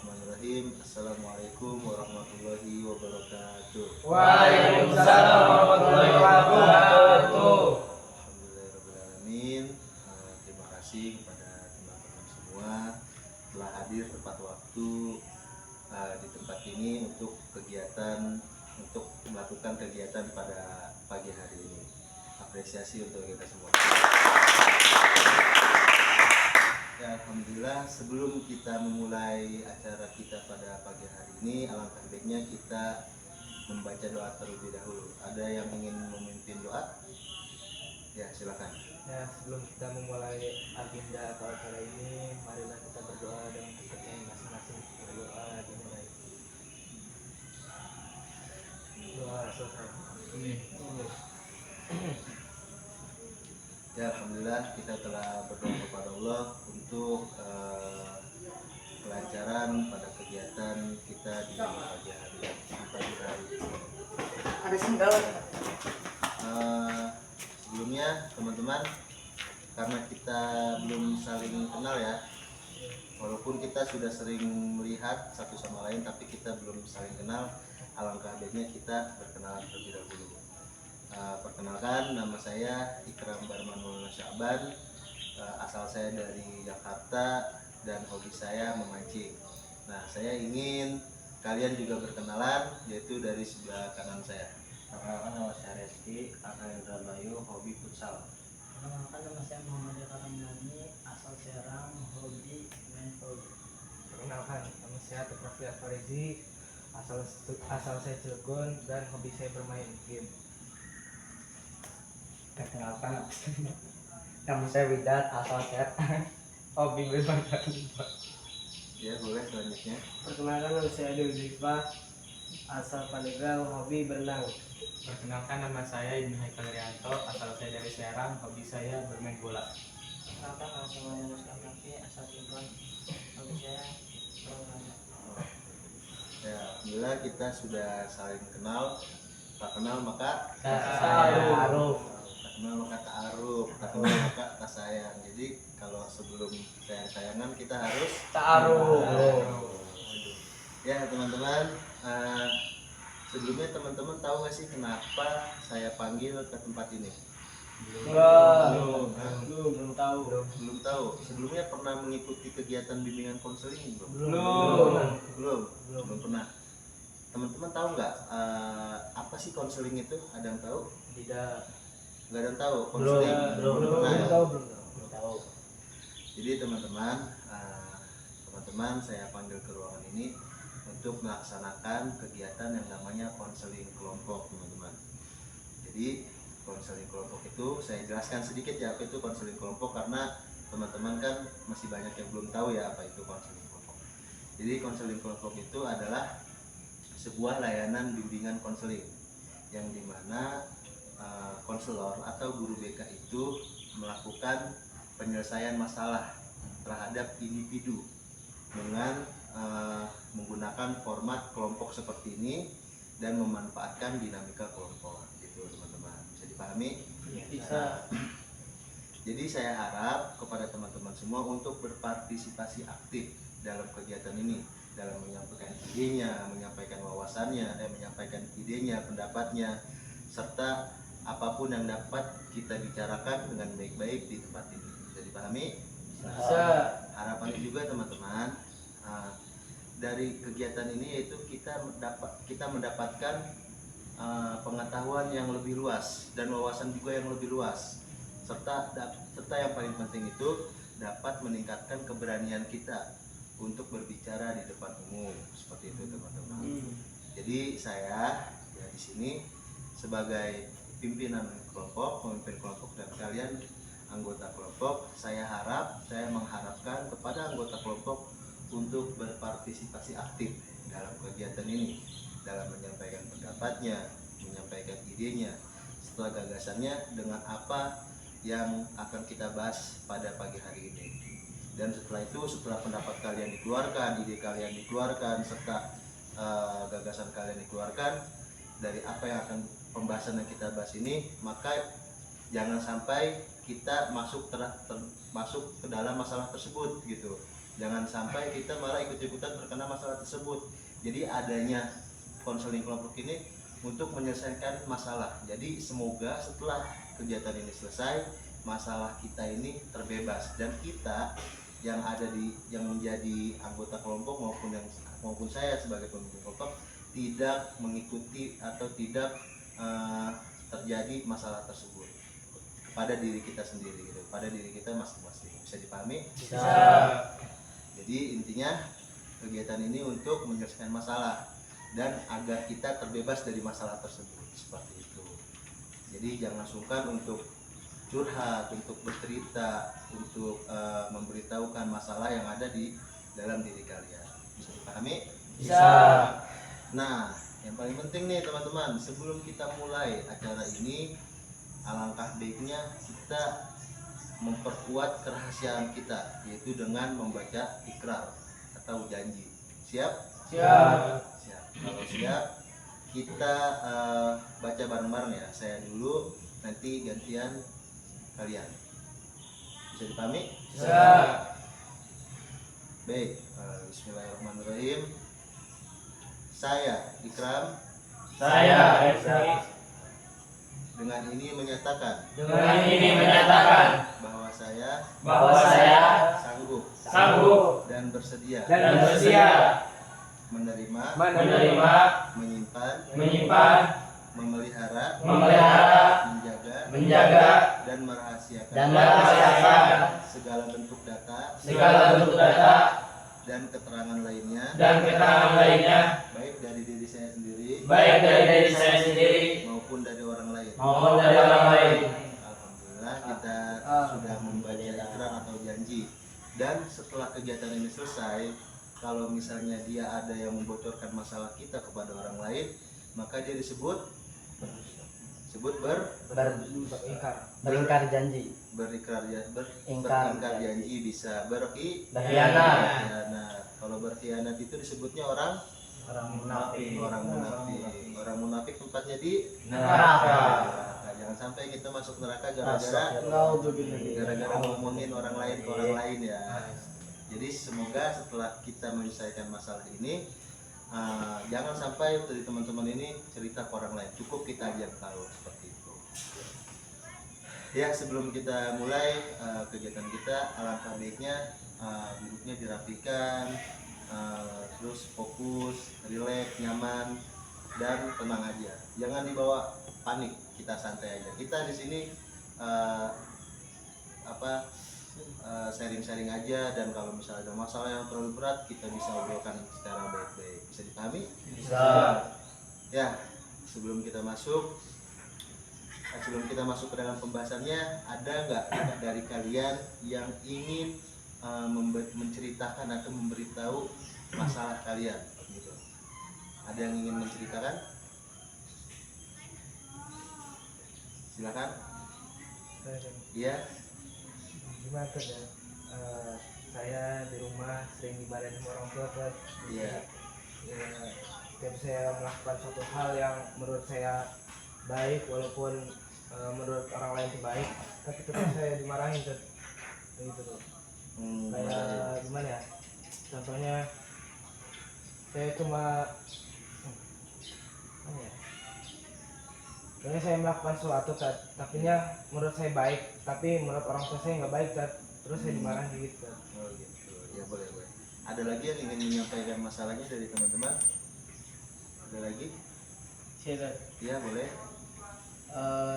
Bismillahirrahmanirrahim. Assalamualaikum warahmatullahi wabarakatuh. Waalaikumsalam warahmatullahi wabarakatuh. Alhamdulillahirrahmanirrahim. Terima kasih kepada teman-teman semua telah hadir tepat waktu di tempat ini untuk melakukan kegiatan pada pagi hari ini. Apresiasi untuk kita semua. Ya, alhamdulillah, sebelum kita memulai acara kita pada pagi hari ini, alangkah baiknya kita membaca doa terlebih dahulu. Ada yang ingin memimpin doa? Ya, silakan. Ya, sebelum kita memulai agenda atau acara ini, marilah kita berdoa dengan kepercayaan masing-masing. Berdoa dimulai. Doa selesai. Ya, alhamdulillah kita telah berdoa kepada Allah untuk kelancaran pada kegiatan kita di pagi hari ini. Ada sendal. Sebelumnya teman-teman, karena kita belum saling kenal ya, walaupun kita sudah sering melihat satu sama lain, tapi kita belum saling kenal. Alangkah baiknya kita berkenalan terlebih dahulu. Perkenalkan, nama saya Ikram Barman Maulana Sya'ban. Asal saya dari Jakarta dan hobi saya memancing. Nah, saya ingin kalian juga berkenalan, yaitu dari sebelah kanan saya. Perkenalkan, nama saya Reski, Akal Indramayu, hobi futsal. Perkenalkan, nama saya Muhammad Karamdani, asal Serang, hobi main volley. Perkenalkan, nama saya Tekrafi Farizi, asal saya Cilegon dan hobi saya bermain game. Perkenalkan, nama saya Widat, asal saya hobi bermain bola. Ya, boleh selanjutnya. Perkenalkan, nama saya Dewi Diva, asal Pandeglang, hobi berenang. Perkenalkan, nama saya Ibnu Haikal Rianto, asal saya dari Serang, hobi saya bermain bola. Perkenalkan, nama saya Yunus Kamrafi, asal Cilegon, hobi saya berolahraga. Ya, alhamdulillah kita sudah saling kenal. Tak kenal maka Ta'aruf. tak kenal maka ta'aruf, tak kenal maka tak sayang. Jadi kalau sebelum sayang-sayangan kita harus Ta'aruf. Ya teman-teman, sebelumnya teman-teman tahu nggak sih kenapa saya panggil ke tempat ini? Belum tahu. Belum tahu. Sebelumnya pernah mengikuti kegiatan bimbingan konseling belum? Belum pernah. Teman-teman tahu nggak apa sih konseling itu? Ada yang tahu? Tidak. Nggak ada yang tahu. Konseling belum pernah ya? Belum tahu. Jadi teman-teman, saya panggil ke ruangan ini untuk melaksanakan kegiatan yang namanya konseling kelompok, teman-teman. Jadi konseling kelompok itu saya jelaskan sedikit ya apa itu konseling kelompok, karena teman-teman kan masih banyak yang belum tahu ya apa itu konseling kelompok. Jadi konseling kelompok itu adalah sebuah layanan bimbingan konseling yang dimana konselor atau guru BK itu melakukan penyelesaian masalah terhadap individu dengan menggunakan format kelompok seperti ini dan memanfaatkan dinamika kelompok gitu, teman-teman. Bisa dipahami? Bisa. Jadi saya harap kepada teman-teman semua untuk berpartisipasi aktif dalam kegiatan ini, dalam menyampaikan idenya, menyampaikan wawasannya, menyampaikan idenya, pendapatnya, serta apapun yang dapat kita bicarakan dengan baik-baik di tempat ini. Bisa dipahami? Bisa. Harapannya juga teman-teman, dari kegiatan ini yaitu kita mendapatkan pengetahuan yang lebih luas dan wawasan juga yang lebih luas, serta yang paling penting itu dapat meningkatkan keberanian kita untuk berbicara di depan umum, seperti itu teman-teman. Jadi saya ya di sini sebagai pimpinan kelompok, pemimpin kelompok, dan kalian anggota kelompok, saya mengharapkan kepada anggota kelompok untuk berpartisipasi aktif dalam kegiatan ini, dalam menyampaikan pendapatnya, menyampaikan idenya, setelah gagasannya dengan apa yang akan kita bahas pada pagi hari ini. Dan setelah itu, setelah pendapat kalian dikeluarkan, ide kalian dikeluarkan, serta gagasan kalian dikeluarkan dari apa yang akan pembahasan yang kita bahas ini, maka jangan sampai kita masuk ke dalam masalah tersebut gitu. Jangan sampai kita malah ikut-ikutan terkena masalah tersebut. Jadi adanya konseling kelompok ini untuk menyelesaikan masalah. Jadi semoga setelah kegiatan ini selesai, masalah kita ini terbebas, dan kita yang menjadi anggota kelompok maupun saya sebagai pemimpin kelompok tidak mengikuti atau tidak terjadi masalah tersebut pada diri kita sendiri gitu, pada diri kita masing-masing. Bisa dipahami? Bisa. Jadi intinya kegiatan ini untuk menyelesaikan masalah dan agar kita terbebas dari masalah tersebut, seperti itu. Jadi jangan sungkan untuk curhat, untuk bercerita, untuk memberitahukan masalah yang ada di dalam diri kalian. Bisa dipahami? Bisa. Nah, yang paling penting nih teman-teman, sebelum kita mulai acara ini, alangkah baiknya kita memperkuat kerahasiaan kita, yaitu dengan membaca ikrar atau janji. Siap? Siap. Siap. Kalau siap, kita baca bareng-bareng ya. Saya dulu, nanti gantian kalian. Bisa dipahami? Bisa. Baik, bismillahirrahmanirrahim. Saya Ikram Saya Esa dengan ini menyatakan bahwa saya sanggup dan bersedia menerima, menyimpan, memelihara, menjaga, dan merahasiakan segala bentuk data dan keterangan lainnya, baik dari diri saya sendiri maupun dari orang lain. Alhamdulillah kita sudah membaca ikrar atau janji. Dan setelah kegiatan ini selesai, kalau misalnya dia ada yang membocorkan masalah kita kepada orang lain, maka dia disebut beringkar janji. berikrar ya, Ingkar. beringkar janji, bisa Berkhianat. Nah, kalau berkhianat itu disebutnya orang munafik tempatnya di Neraka. Nah, jangan sampai kita masuk neraka gara-gara ngomongin orang lain ke orang lain ya. Jadi semoga setelah kita menyelesaikan masalah ini, jangan sampai dari teman-teman ini cerita ke orang lain, cukup kita aja yang tahu, seperti itu. Ya, sebelum kita mulai kegiatan kita, alangkah baiknya duduknya dirapikan, terus fokus, rileks, nyaman, dan tenang aja. Jangan dibawa panik, kita santai aja. Kita di sini sharing-sharing aja, dan kalau misalnya ada masalah yang terlalu berat, kita bisa obrolkan secara baik-baik. Bisa dipahami? Bisa. Ya, sebelum kita masuk ke dalam pembahasannya, ada nggak dari kalian yang ingin menceritakan atau memberitahu masalah kalian gitu? Ada yang ingin menceritakan? Silakan. Iya. Gimana tuh ya? Saya di rumah sering dimarahin sama orang tua kan. Iya. Ya, setiap saya melakukan suatu hal yang menurut saya baik, walaupun menurut orang lain itu baik, tapi tetap saya dimarahin tuh. Gitu tuh. Kayak gimana ya? Contohnya saya cuma Kayaknya saya melakukan sesuatu tapinya menurut saya baik, tapi menurut orang tua saya nggak baik terus saya dimarahin gitu. Oh gitu, ya boleh. Ada lagi yang ingin menyampaikan masalahnya dari teman-teman? Ada lagi? Ya boleh.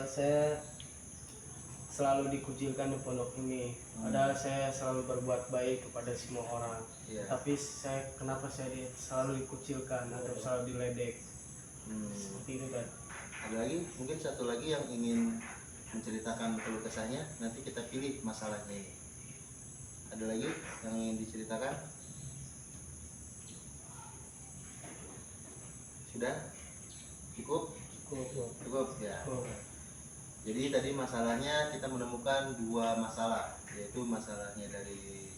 Saya selalu dikucilkan di pondok ini. Padahal saya selalu berbuat baik kepada semua orang. Iya. Tapi kenapa saya selalu dikucilkan atau selalu diledek? Seperti itu kan. Ada lagi? Mungkin satu lagi yang ingin menceritakan keluh kesahnya, nanti kita pilih masalahnya ini. Ada lagi yang ingin diceritakan? Sudah? Cukup ya. Jadi tadi masalahnya kita menemukan dua masalah, yaitu masalahnya dari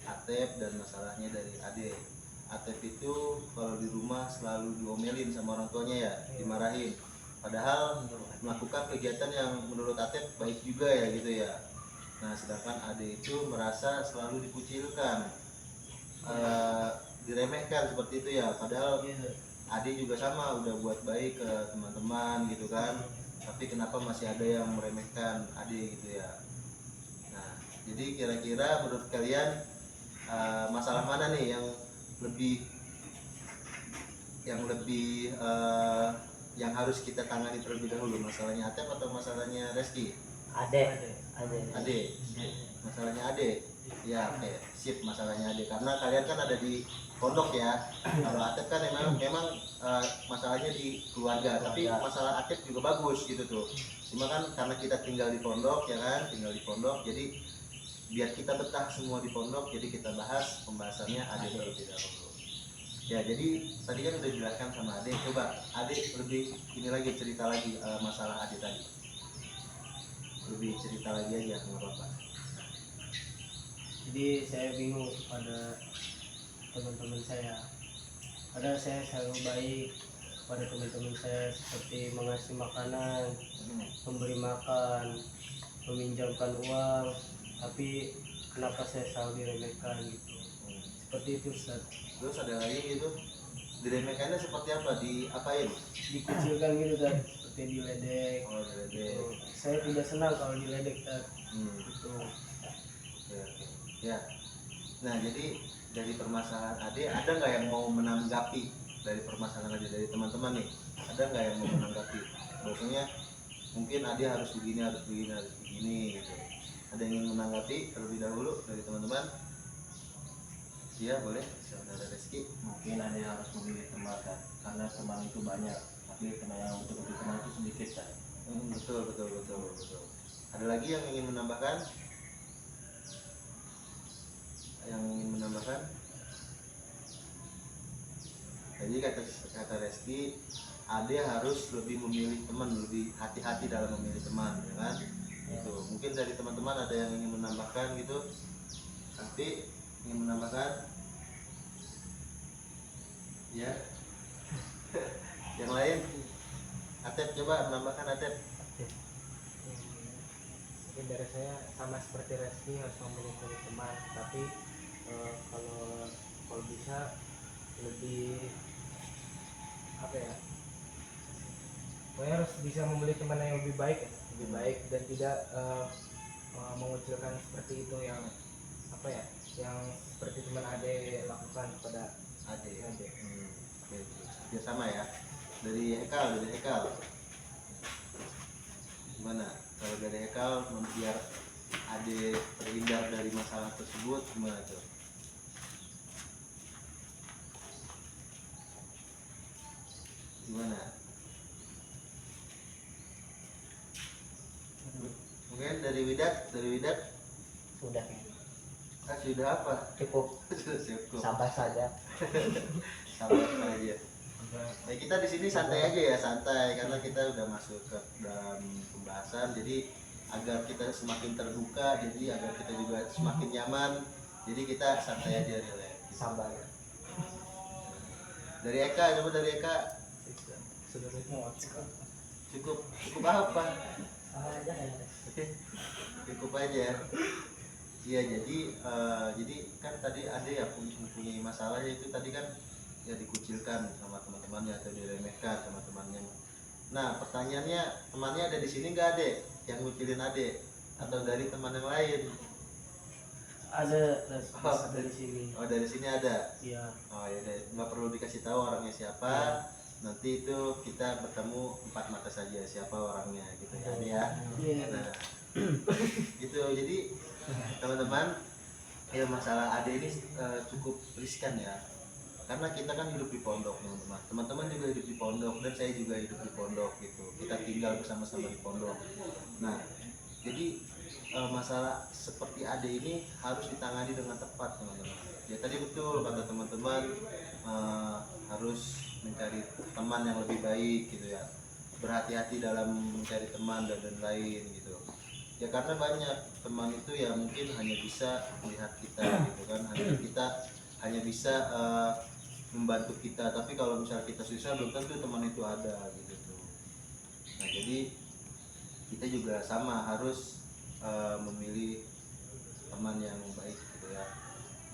Atep dan masalahnya dari Ade. Atep itu kalau di rumah selalu diomelin sama orang tuanya ya, dimarahin. padahal melakukan kegiatan yang menurut Atep baik juga ya gitu ya. Nah sedangkan Ade itu merasa selalu dikucilkan, diremehkan seperti itu ya, padahal Ade juga sama udah buat baik ke teman-teman gitu kan, tapi kenapa masih ada yang meremehkan Ade gitu ya. Nah jadi kira-kira menurut kalian masalah mana nih lebih yang harus kita tangani terlebih dahulu, masalahnya Atep atau masalahnya Reski? Ade. Ade. Masalahnya Ade. Ya, oke. Sip, masalahnya Ade. Karena kalian kan ada di pondok ya. Kalau Atep kan memang masalahnya di keluarga, tapi masalah Atep juga bagus gitu tuh. Cuma kan karena kita tinggal di pondok ya kan, jadi biar kita betah semua di pondok, jadi kita bahas pembahasannya Ade terlebih dahulu. Ya, jadi tadi kan udah dijelaskan sama Ade. Coba Ade lebih ini lagi, cerita lagi masalah Ade tadi. Lebih cerita lagi aja, nggak apa-apa. Jadi saya bingung pada teman-teman saya. Padahal saya selalu baik pada teman-teman saya, seperti mengasih makanan, memberi makan, meminjamkan uang, tapi kenapa saya selalu diremehkan gitu. Seperti itu Ustaz. Terus ada lagi gitu, diremehkannya seperti apa? Diapain? Dikucilkan gitu kan, seperti diledek. Oh, diledek. Gitu. Saya tidak senang kalau diledek kan. Gitu. Oke. Ya. Nah, jadi dari permasalahan Ade, ada nggak yang mau menanggapi dari permasalahan Ade, dari teman-teman nih? Ada nggak yang mau menanggapi? Maksudnya mungkin Ade harus begini gitu. Ada yang ingin menanggapi terlebih dahulu dari teman-teman? Iya, boleh. Saudara Reski. Mungkin ada yang harus memilih teman kan, karena teman itu banyak, tapi teman yang untuk lebih teman itu sedikit kan. Betul. Ada lagi yang ingin menambahkan? Jadi kata Reski, Ade harus lebih memilih teman, lebih hati-hati dalam memilih teman, ya kan? Itu mungkin dari teman-teman ada yang ingin menambahkan gitu, tapi ingin menambahkan, ya. Yang lain, Atep coba menambahkan Atep. Mungkin dari saya sama seperti Reski, harus memilih teman, tapi kalau bisa lebih apa ya, pokoknya harus bisa memilih teman yang lebih baik dan tidak mengucilkan seperti itu, yang apa ya, yang seperti teman Ade lakukan kepada Ade. Oke. Ya sama ya. Dari Hekal. Gimana? Kalau dari Hekal, biar Ade terhindar dari masalah tersebut, gimana tuh? Gimana? Mungkin dari Widat. Sudah. Sudah apa? Cukup. Cukup. Sabar saja. Sabar aja. Ya, kita di sini santai aja ya, karena kita udah masuk ke dalam pembahasan, jadi agar kita semakin terbuka, jadi agar kita juga semakin nyaman, jadi kita santai aja, relax. Sabar. Dari Eka, coba dari Eka. Cukup apa? Sabar aja ya. Cukup aja. Iya, jadi kan tadi ada ya mempunyai masalah, itu tadi kan ya dikucilkan sama teman-temannya atau diremehkan sama temannya. Nah pertanyaannya, temannya ada di sini nggak, Ade yang ngucilin Ade, atau dari teman yang lain? Ada dari sini. Oh, dari sini ada. Iya. Oh ya, nggak perlu dikasih tahu orangnya siapa. Nanti itu kita bertemu empat mata saja siapa orangnya gitu ya, Ade ya. Iya. Nah gitu, jadi teman-teman, ya masalah Ade ini cukup riskan ya, karena kita kan hidup di pondok, teman-teman juga hidup di pondok, dan saya juga hidup di pondok gitu, kita tinggal bersama-sama di pondok. Nah jadi masalah seperti Ade ini harus ditangani dengan tepat, teman-teman. Ya tadi betul kata teman-teman, harus mencari teman yang lebih baik gitu ya, berhati-hati dalam mencari teman dan lain gitu ya, karena banyak teman itu ya mungkin hanya bisa melihat kita gitu kan, hanya bisa membantu kita, tapi kalau misalnya kita susah belum tentu teman itu ada gitu tuh. Nah jadi kita juga sama harus memilih teman yang baik gitu ya,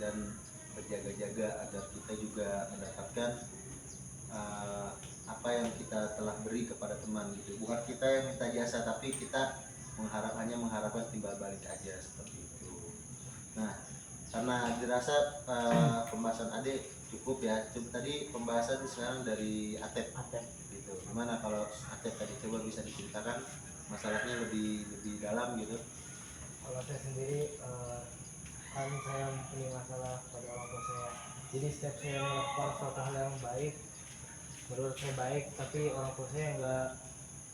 dan berjaga-jaga agar kita juga mendapatkan apa yang kita telah beri kepada teman gitu. Bukan kita yang minta jasa, tapi kita hanya mengharapkan timbal balik aja seperti itu. Nah, karena dirasa pembahasan Ade cukup ya. Coba tadi pembahasan sekarang dari Atep gitu. Gimana kalau Atep tadi, coba bisa diceritakan masalahnya lebih dalam gitu. Kalau saya sendiri kan saya mempunyai masalah pada orang tua saya. Jadi setiap saya melakukan suatu hal yang baik, menurut saya baik, tapi orang tua saya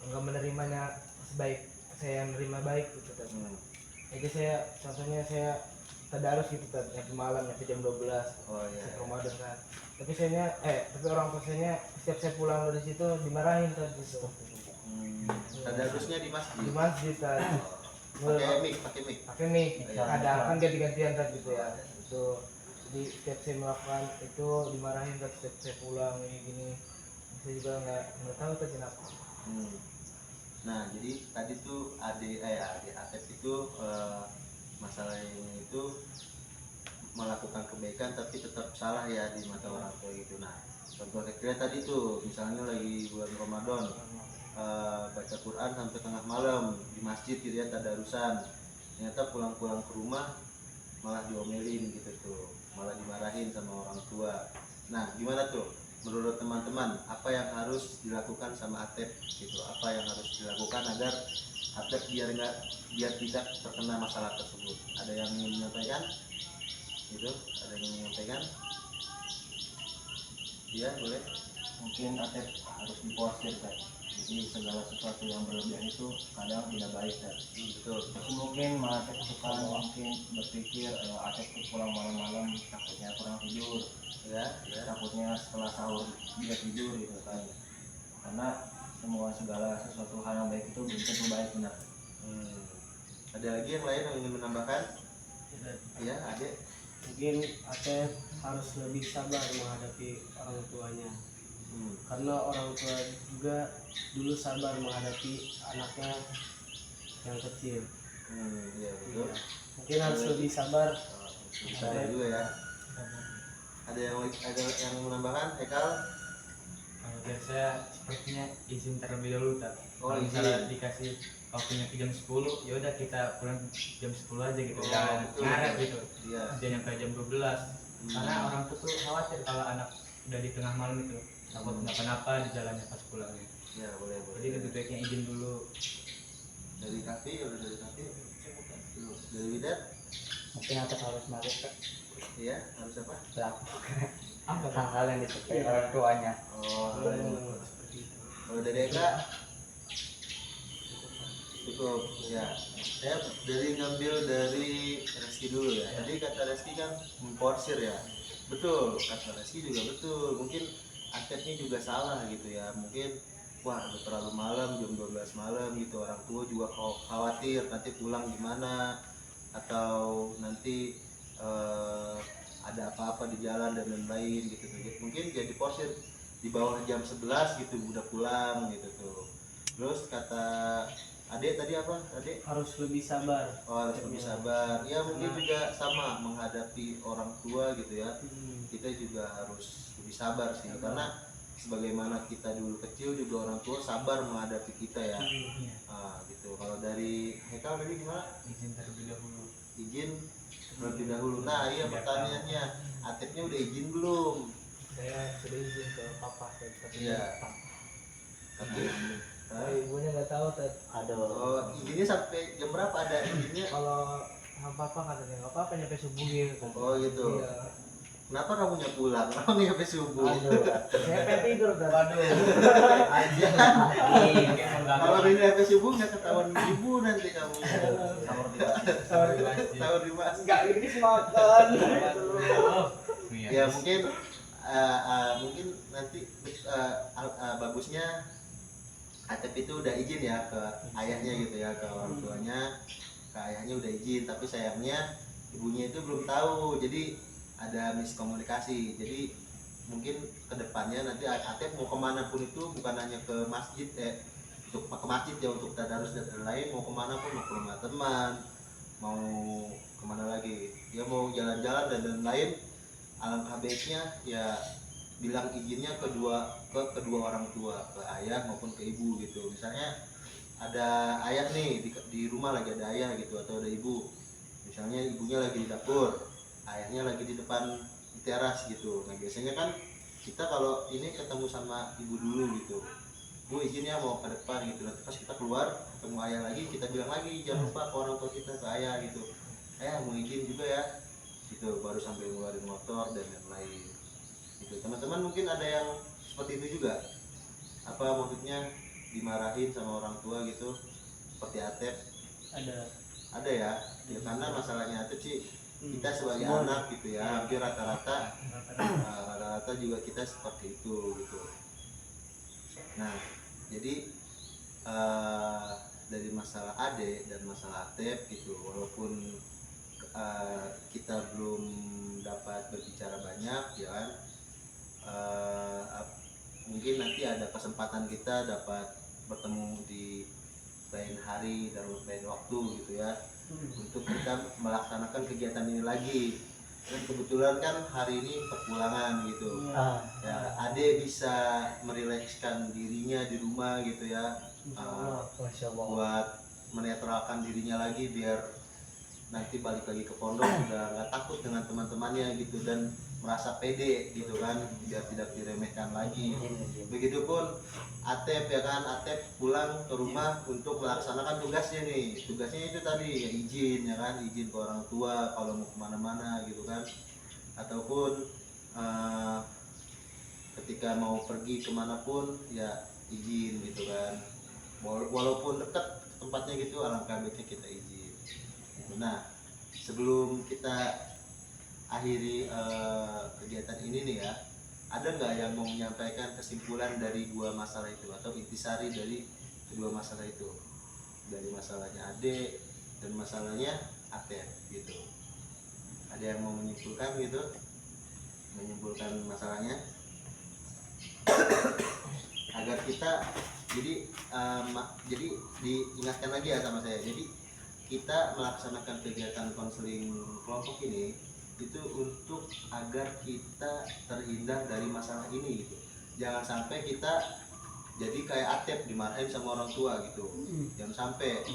nggak menerimanya sebaik saya menerima baik gitu kan. Jadi saya contohnya saya tadarus gitu kan, yang malam sampai jam 12 Oh iya. Ramadan kan. Tapi orang tua saya setiap saya pulang dari situ dimarahin kan gitu. Tadarusnya di masjid. Di masjid kan. Pakai mic. Pakai mic, Iya. kadang kan ganti-gantian kan gitu ya. Itu jadi setiap saya melakukan itu dimarahin kan, setiap saya pulang gini. Saya juga nggak tahu tuh kenapa. Nah jadi tadi tuh adik Atep itu masalahnya itu melakukan kebaikan tapi tetap salah ya di mata orang tua gitu. Nah contoh kecilnya tadi tuh misalnya lagi bulan Ramadan, baca Quran sampai tengah malam di masjid gitu ya, tadarusan, ternyata pulang-pulang ke rumah malah diomelin gitu tuh, malah dimarahin sama orang tua. Nah gimana tuh menurut teman-teman, apa yang harus dilakukan sama Atep gitu, apa yang harus dilakukan agar Atep biar tidak terkena masalah tersebut? Ada yang ingin menyampaikan gitu? Ada yang ingin menyampaikan? Iya boleh. Mungkin Atep harus diporsir kan. Jadi segala sesuatu yang berlebihan itu kadang tidak baik kan. Betul. Tapi mungkin Atep suka mungkin berpikir Atep tuh pulang malam-malam takutnya kurang tidur, Ya. takutnya setelah sahur dia tidur gitu kan. Karena segala sesuatu hal yang baik itu belum tentu baik, benar. Ada lagi yang lain yang ingin menambahkan? Iya, Adek. Mungkin Atep harus lebih sabar menghadapi orang tuanya, karena orang tua juga dulu sabar menghadapi anaknya yang kecil. Iya betul. Mungkin harus lebih sabar. Ada juga ya. Ada yang menambahkan? Ekal? Kalau dari saya sepertinya izin terlebih dahulu tak. Oh, Kalau izin. misalnya dikasih waktunya ke jam 10, ya udah kita pulang jam 10 aja gitu. Oh, Jangan betul. ngaret gitu. Iya. Jangan sampai jam 12. Karena orang tua tuh khawatir kalau anak udah di tengah malam itu takut kenapa-napa di jalannya pas pulangnya. Ya boleh. Jadi lebih baiknya izin dulu. Dari Kafi, udah dari Kafi. Dari Widat? Mungkin Atep harus melakukan Iya, harus apa? hal-hal yang disukai orang tuanya. Oh, kalau dari Eka? Cukup, ya. Saya ngambil dari Reski dulu ya. Tadi kata Reski kan memporsir ya. Betul, kata Reski juga betul. Mungkin Atepnya juga salah gitu ya. Mungkin wah udah terlalu malam, jam 12 malam gitu. Orang tua juga khawatir nanti pulang gimana, atau nanti ada apa-apa di jalan dan lain-lain gitu. Mungkin jadi porsir di bawah jam 11 gitu udah pulang gitu tuh. Terus kata Adek tadi apa? Adek? Harus lebih sabar. Oh, harus lebih sabar. Ya mungkin juga sama menghadapi orang tua gitu ya. Kita juga harus lebih sabar sih, karena sebagaimana kita dulu kecil juga orang tua sabar menghadapi kita ya. Gitu. Kalau dari Hekal tadi gimana? Izin terlebih dahulu. Izin terlebih dahulu. Nah iya pertanyaannya, Atepnya udah izin belum? Saya sudah izin ke papa tapi Iya. Tapi ibunya nggak tahu tadi. oh, izinnya sampai jam berapa ada izinnya? Kalau sama papa katanya nggak apa-apa nyampe subuh gitu. Oh gitu. Iya. Kenapa kamu nggak pulang? Kamu nggak sampai subuh? Saya pengen tidur dan Aja. Kalau ini sampai subuh nggak ketahuan ibu nanti kamu. Sahur di masjid. nggak ini makan. Ya mungkin mungkin nanti bagusnya Atep itu udah izin ya ke ayahnya gitu ya, ke orang tuanya, ke ayahnya udah izin, tapi sayangnya ibunya itu belum tahu, jadi ada miskomunikasi. Jadi mungkin kedepannya nanti Atep mau kemana pun itu bukan hanya ke masjid untuk ke masjid ya, untuk tadarus dan lain-lain, mau kemana pun, mau ke rumah teman, mau kemana lagi ya, mau jalan-jalan dan lain-lain, alangkah baiknya ya bilang izinnya ke kedua orang tua, ke ayah maupun ke ibu gitu. Misalnya ada ayah nih di rumah, lagi ada ayah gitu, atau ada ibu, misalnya ibunya lagi di dapur, ayahnya lagi di depan di teras gitu. Nah biasanya kan kita kalau ini ketemu sama ibu dulu gitu, bu izin ya mau ke depan gitu, nanti pas kita keluar ketemu ayah lagi, kita bilang lagi jangan lupa ke orang tua kita, ke ayah gitu, ayah mau izin juga ya gitu, baru sampai ngeluarin motor dan lain-lain gitu. Teman-teman mungkin ada yang seperti itu juga, apa maksudnya dimarahin sama orang tua gitu seperti Atep? Ada ya, ya karena masalahnya Atep sih kita sebagai anak gitu ya, hampir rata-rata juga kita seperti itu gitu. Nah jadi dari masalah Ade dan masalah Atep gitu, walaupun kita belum dapat berbicara banyak ya kan, mungkin nanti ada kesempatan kita dapat bertemu di lain hari dan lain waktu gitu ya, untuk kita melaksanakan kegiatan ini lagi. Dan kebetulan kan hari ini perpulangan gitu ya, Ade bisa merilekskan dirinya di rumah gitu ya, buat menetralkan dirinya lagi biar nanti balik lagi ke pondok udah nggak takut dengan teman-temannya gitu, dan merasa pede gitu kan, biar tidak diremehkan lagi. Begitupun Atep ya kan, Atep pulang ke rumah untuk melaksanakan tugasnya nih, tugasnya itu tadi ya, izin ya kan, izin ke orang tua kalau mau kemana-mana gitu kan, ataupun ketika mau pergi kemanapun ya izin gitu kan, walaupun dekat tempatnya gitu, alangkah baiknya kita izin gitu. Nah sebelum kita akhiri kegiatan ini nih ya, ada nggak yang mau menyampaikan kesimpulan dari dua masalah itu, atau intisari dari kedua masalah itu, dari masalahnya Ade dan masalahnya Atep gitu? Ada yang mau menyimpulkan gitu, menyimpulkan masalahnya agar kita jadi diingatkan lagi ya sama saya, jadi kita melaksanakan kegiatan konseling kelompok ini itu untuk agar kita terhindar dari masalah ini gitu. Jangan sampai kita jadi kayak Atep dimarahin sama orang tua gitu, jangan sampai.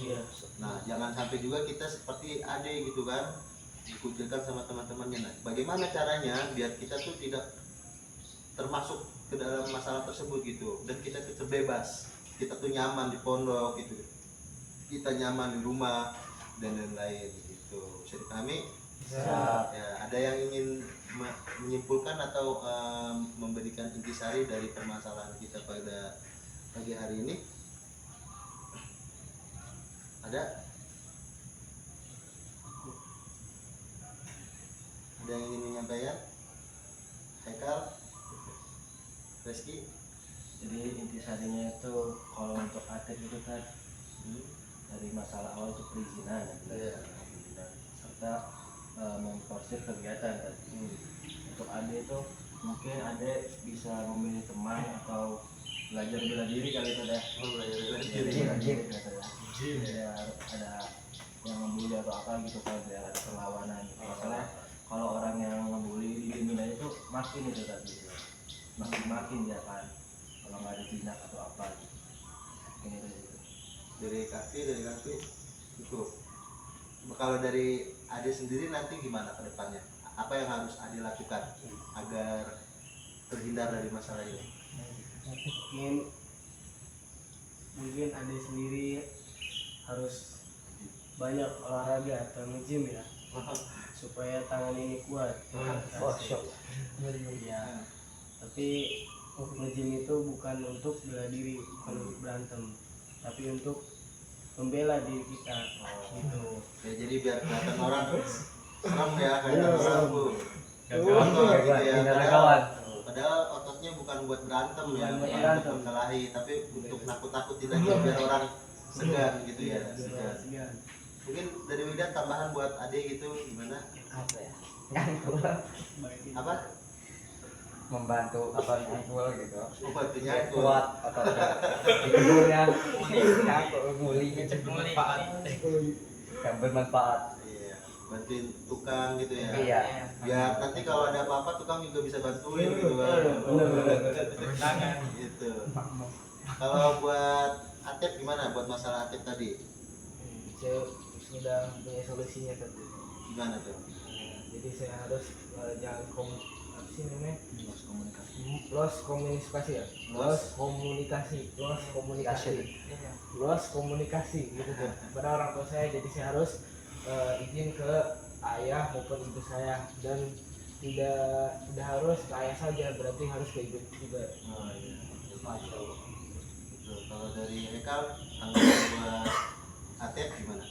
Nah jangan sampai juga kita seperti Ade gitu kan, dikucilkan sama teman-temannya. Nah bagaimana caranya biar kita tuh tidak termasuk ke dalam masalah tersebut gitu, dan kita tuh terbebas, kita tuh nyaman di pondok gitu, kita nyaman di rumah dan lain-lain gitu. Bisa dipahami? Ya, ada yang ingin menyimpulkan atau memberikan intisari dari permasalahan kita pada pagi hari ini? Ada? Ada yang ingin menyampaikan? Haikal? Reski? Jadi intisarinya itu kalau untuk Atep itu kan dari masalah awal itu perizinan ya, perizinan serta memforsir kegiatan kan. Untuk Ade itu mungkin Ade bisa memilih teman atau belajar bela diri kali itu dah. Belajar bela diri gitu ya. Biar ada yang ngebully atau apa gitu kan, biar ada perlawanan. Masalah kalau orang yang ngebully didiemin aja itu makin itu tadi, makin dia kan, kalau nggak ada tindak atau apa gitu. Mungkin itu. Dari kaki cukup. Kalau dari Ade sendiri nanti gimana ke depannya? Apa yang harus Ade lakukan agar terhindar dari masalah ini? Mungkin Ade sendiri harus banyak olahraga atau nge-gym ya, supaya tangan ini kuat. Ya, tapi nge-gym itu bukan untuk bela diri, bukan untuk berantem, tapi untuk membela diri kita gitu. Ya, jadi biar kelihatan orang serem ya, kelihatan orang bu. Otot gitu ya. Padahal ototnya bukan buat berantem ya, bukan untuk berkelahi, tapi untuk nakut-nakutin aja biar orang segan gitu ya. Segan. Mungkin dari Widan tambahan buat Ade gitu gimana? Apa ya? Apa? membantu apa ngumpul gitu. Obatnya Biar kuat atau di kebunnya nguli Ngecek nguli. bermanfaat yang bermanfaat. Iya, bantuin tukang gitu ya. Iya. Biar nanti kalau ada apa-apa tukang juga bisa bantuin gitu kan. Tangan. Gitu. Kalau buat Atep gimana buat masalah Atep tadi? Saya sudah punya solusinya tadi. Gimana tuh? Jadi saya harus jangan apa sih namanya? Loss komunikasi. Loss komunikasi gitu tuh pada orang tua saya. Jadi saya harus izin ke ayah maupun ibu saya, dan tidak harus ke ayah saja, berarti harus ke ibu juga. Oh iya. Betul. Kalau dari Hekal tanggapan buat Atep gimana?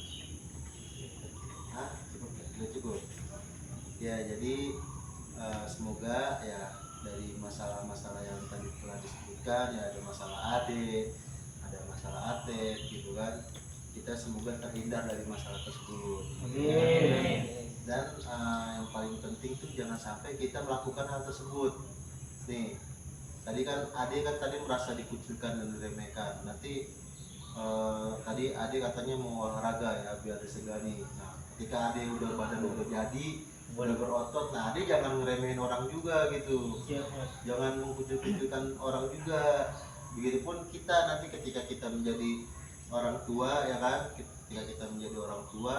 Hah? Cukup? Udah cukup? Ya jadi semoga ya dari masalah-masalah yang tadi telah disebutkan ya, ada masalah adik, ada masalah Atep gitu kan, kita semoga terhindar dari masalah tersebut. Dan yang paling penting tuh jangan sampai kita melakukan hal tersebut. Nih, tadi kan Ade kan tadi merasa dikucilkan dan diremehkan. Nanti tadi Ade katanya mau olahraga ya biar disegani. Nah, ketika Ade udah badan udah jadi, udah berotot, nah Ade jangan ngeremehin orang juga gitu. Jangan mengkucil-kucilkan orang juga. Begitupun kita nanti ketika kita menjadi orang tua ya kan, ketika kita menjadi orang tua,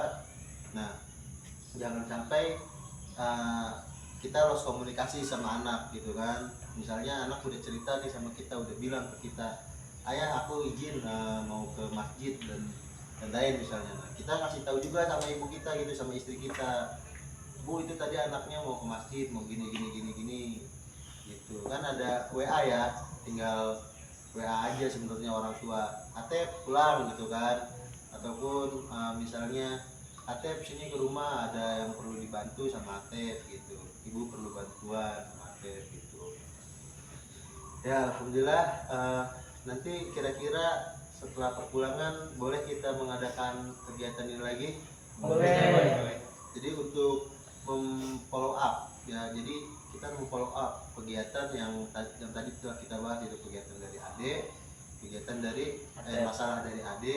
nah jangan sampai kita lost komunikasi sama anak gitu kan. Misalnya anak udah cerita nih sama kita, udah bilang ke kita, ayah aku izin mau ke masjid dan lain misalnya. Nah, kita kasih tahu juga sama ibu kita gitu, sama istri kita, Bu itu tadi anaknya mau ke masjid, mau gini gitu kan. Ada WA ya, tinggal WA aja sebenarnya orang tua, Atep pulang gitu kan. Ataupun misalnya Atep sini ke rumah ada yang perlu dibantu sama Atep gitu, ibu perlu bantuan sama Atep gitu. Ya alhamdulillah, nanti kira-kira setelah perpulangan boleh kita mengadakan kegiatan ini lagi. Boleh. Jadi untuk follow up ya, jadi kita follow up kegiatan yang tadi telah kita bahas, itu kegiatan dari Ade, kegiatan dari masalah dari Ade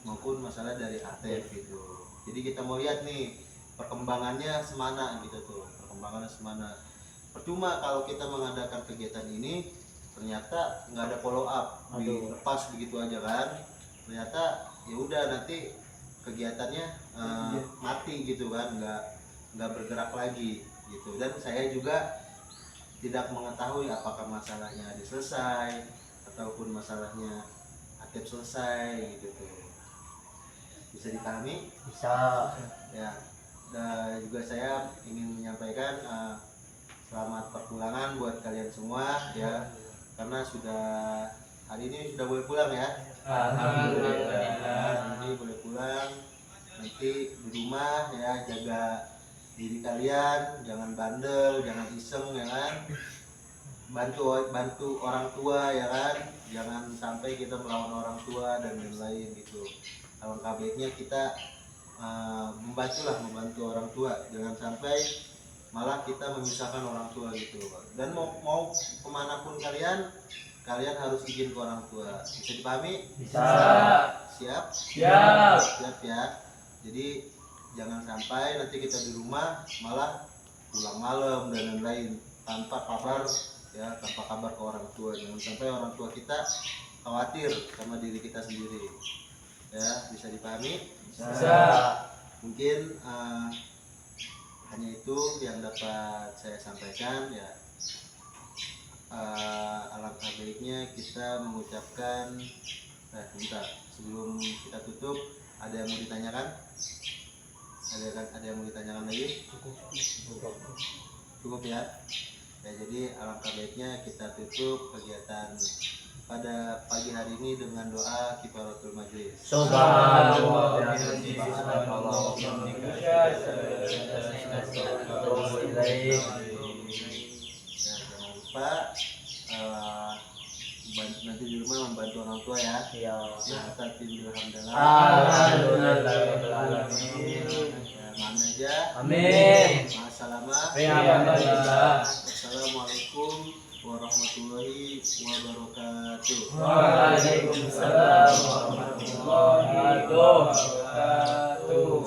maupun masalah dari Atep gitu. Jadi kita mau lihat nih perkembangannya semana gitu tuh, perkembangannya semana. Percuma kalau kita mengadakan kegiatan ini ternyata nggak ada follow up, dilepas begitu aja kan, ternyata ya udah nanti kegiatannya mati gitu kan, nggak bergerak lagi gitu. Dan saya juga tidak mengetahui apakah masalahnya Ade selesai ataupun masalahnya Atep selesai gitu tuh. Bisa dipahami? Bisa. Ya, dan juga saya ingin menyampaikan selamat perpulangan buat kalian semua ya, karena sudah hari ini sudah boleh pulang ya. Alhamdulillah. Ini boleh pulang. Nanti di rumah ya jaga diri kalian, jangan bandel, jangan iseng ya kan. Bantu orang tua ya kan, jangan sampai kita melawan orang tua dan lain-lain gitu. Alangkah baiknya kita membantu orang tua, jangan sampai malah kita memisahkan orang tua gitu. Dan mau kemanapun kalian harus izin ke orang tua. Bisa dipahami? Bisa. Siap? Siap. Siap ya. Jadi jangan sampai nanti kita di rumah malah pulang malam dan lain-lain tanpa kabar ya, tanpa kabar ke orang tua. Jangan sampai orang tua kita khawatir sama diri kita sendiri. Ya, bisa dipahami? Bisa. Mungkin hanya itu yang dapat saya sampaikan ya. Alangkah baiknya kita mengucapkan bentar, sebelum kita tutup ada yang mau ditanyakan? Ada yang mau ditanyakan lagi? Cukup ya. Ya, jadi alangkah baiknya kita tutup kegiatan pada pagi hari ini dengan doa kifaratul majlis. Subhanallah. Ya, jangan lupa nanti di rumah membantu orang tua ya. Iya. Nah, alhamdulillah. Alhamdulillah. Ya, Maaf aja. Amin. Masalamah. Alhamdulillah. Assalamualaikum warahmatullahi wabarakatuh. Waalaikumsalam warahmatullahi wabarakatuh.